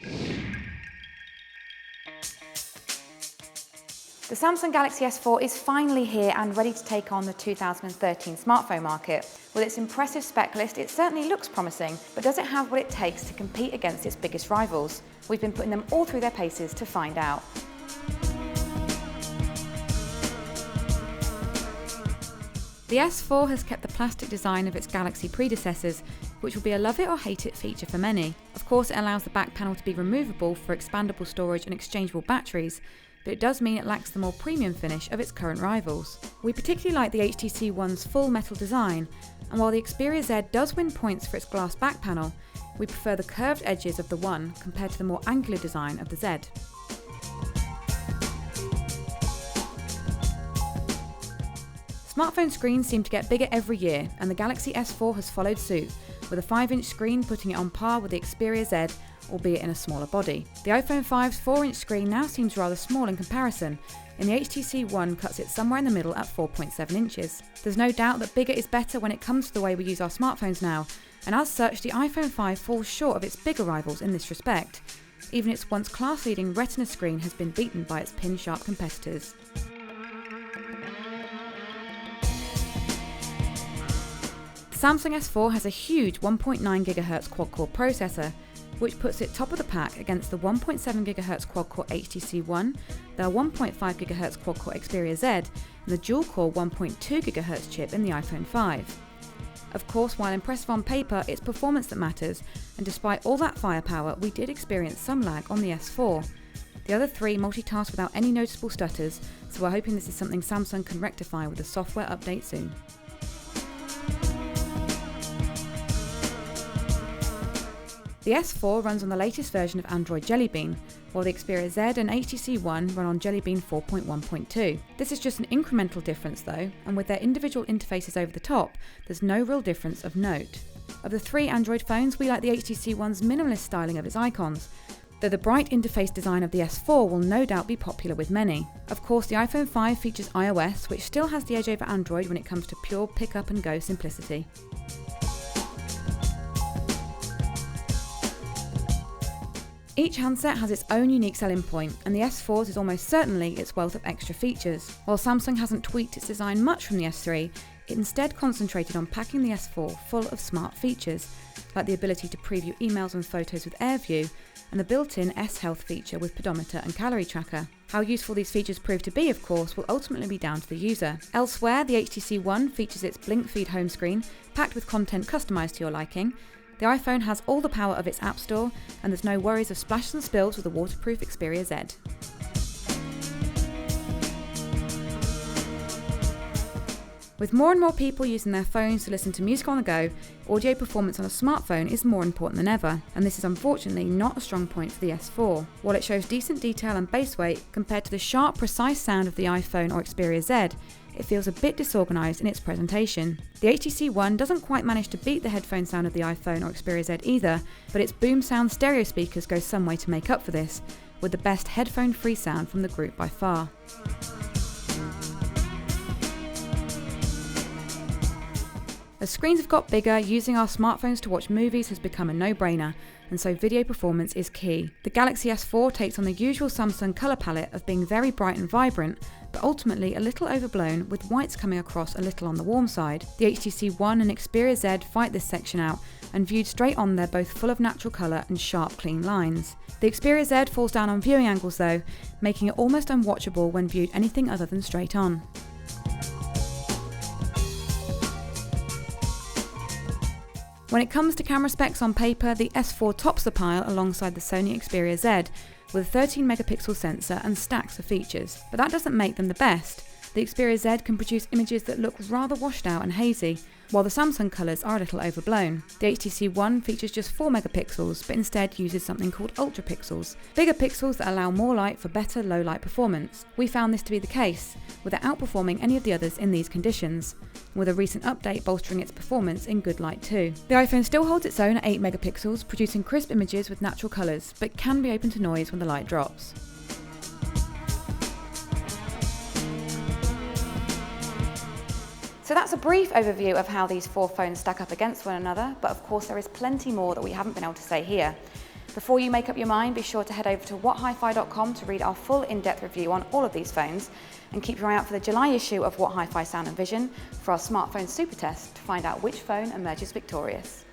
The Samsung Galaxy S4 is finally here and ready to take on the 2013 smartphone market. With its impressive spec list, it certainly looks promising, but does it have what it takes to compete against its biggest rivals? We've been putting them all through their paces to find out. The S4 has kept the plastic design of its Galaxy predecessors, which will be a love it or hate it feature for many. Of course, it allows the back panel to be removable for expandable storage and exchangeable batteries, but it does mean it lacks the more premium finish of its current rivals. We particularly like the HTC One's full metal design, and while the Xperia Z does win points for its glass back panel, we prefer the curved edges of the One compared to the more angular design of the Z. Smartphone screens seem to get bigger every year, and the Galaxy S4 has followed suit, with a 5-inch screen putting it on par with the Xperia Z, albeit in a smaller body. The iPhone 5's 4-inch screen now seems rather small in comparison, and the HTC One cuts it somewhere in the middle at 4.7 inches. There's no doubt that bigger is better when it comes to the way we use our smartphones now, and as such the iPhone 5 falls short of its bigger rivals in this respect. Even its once class-leading Retina screen has been beaten by its pin-sharp competitors. The Samsung S4 has a huge 1.9 GHz quad-core processor, which puts it top of the pack against the 1.7 GHz quad-core HTC One, the 1.5 GHz quad-core Xperia Z, and the dual-core 1.2 GHz chip in the iPhone 5. Of course, while impressive on paper, it's performance that matters, and despite all that firepower, we did experience some lag on the S4. The other three multitasked without any noticeable stutters, so we're hoping this is something Samsung can rectify with a software update soon. The S4 runs on the latest version of Android Jelly Bean, while the Xperia Z and HTC One run on Jelly Bean 4.1.2. This is just an incremental difference though, and with their individual interfaces over the top, there's no real difference of note. Of the three Android phones, we like the HTC One's minimalist styling of its icons, though the bright interface design of the S4 will no doubt be popular with many. Of course, the iPhone 5 features iOS, which still has the edge over Android when it comes to pure pick-up-and-go simplicity. Each handset has its own unique selling point, and the S4's is almost certainly its wealth of extra features. While Samsung hasn't tweaked its design much from the S3, it instead concentrated on packing the S4 full of smart features, like the ability to preview emails and photos with AirView, and the built-in S-Health feature with pedometer and calorie tracker. How useful these features prove to be, of course, will ultimately be down to the user. Elsewhere, the HTC One features its Blink Feed home screen, packed with content customised to your liking. The iPhone has all the power of its App Store, and there's no worries of splashes and spills with the waterproof Xperia Z. With more and more people using their phones to listen to music on the go, audio performance on a smartphone is more important than ever, and this is unfortunately not a strong point for the S4. While it shows decent detail and bass weight compared to the sharp, precise sound of the iPhone or Xperia Z, it feels a bit disorganised in its presentation. The HTC One doesn't quite manage to beat the headphone sound of the iPhone or Xperia Z either, but its boom sound stereo speakers go some way to make up for this, with the best headphone-free sound from the group by far. As screens have got bigger, using our smartphones to watch movies has become a no-brainer, and so video performance is key. The Galaxy S4 takes on the usual Samsung colour palette of being very bright and vibrant, but ultimately a little overblown, with whites coming across a little on the warm side. The HTC One and Xperia Z fight this section out, and viewed straight on they're both full of natural colour and sharp, clean lines. The Xperia Z falls down on viewing angles though, making it almost unwatchable when viewed anything other than straight on. When it comes to camera specs on paper, the S4 tops the pile alongside the Sony Xperia Z, with a 13 megapixel sensor and stacks of features. But that doesn't make them the best. The Xperia Z can produce images that look rather washed out and hazy, while the Samsung colours are a little overblown. The HTC One features just 4 megapixels, but instead uses something called ultra pixels, bigger pixels that allow more light for better low light performance. We found this to be the case, with it outperforming any of the others in these conditions, with a recent update bolstering its performance in good light too. The iPhone still holds its own at 8 megapixels, producing crisp images with natural colours, but can be open to noise when the light drops. So that's a brief overview of how these four phones stack up against one another, but of course there is plenty more that we haven't been able to say here. Before you make up your mind, be sure to head over to whathifi.com to read our full in-depth review on all of these phones, and keep your eye out for the July issue of What Hi-Fi Sound and Vision for our smartphone super test to find out which phone emerges victorious.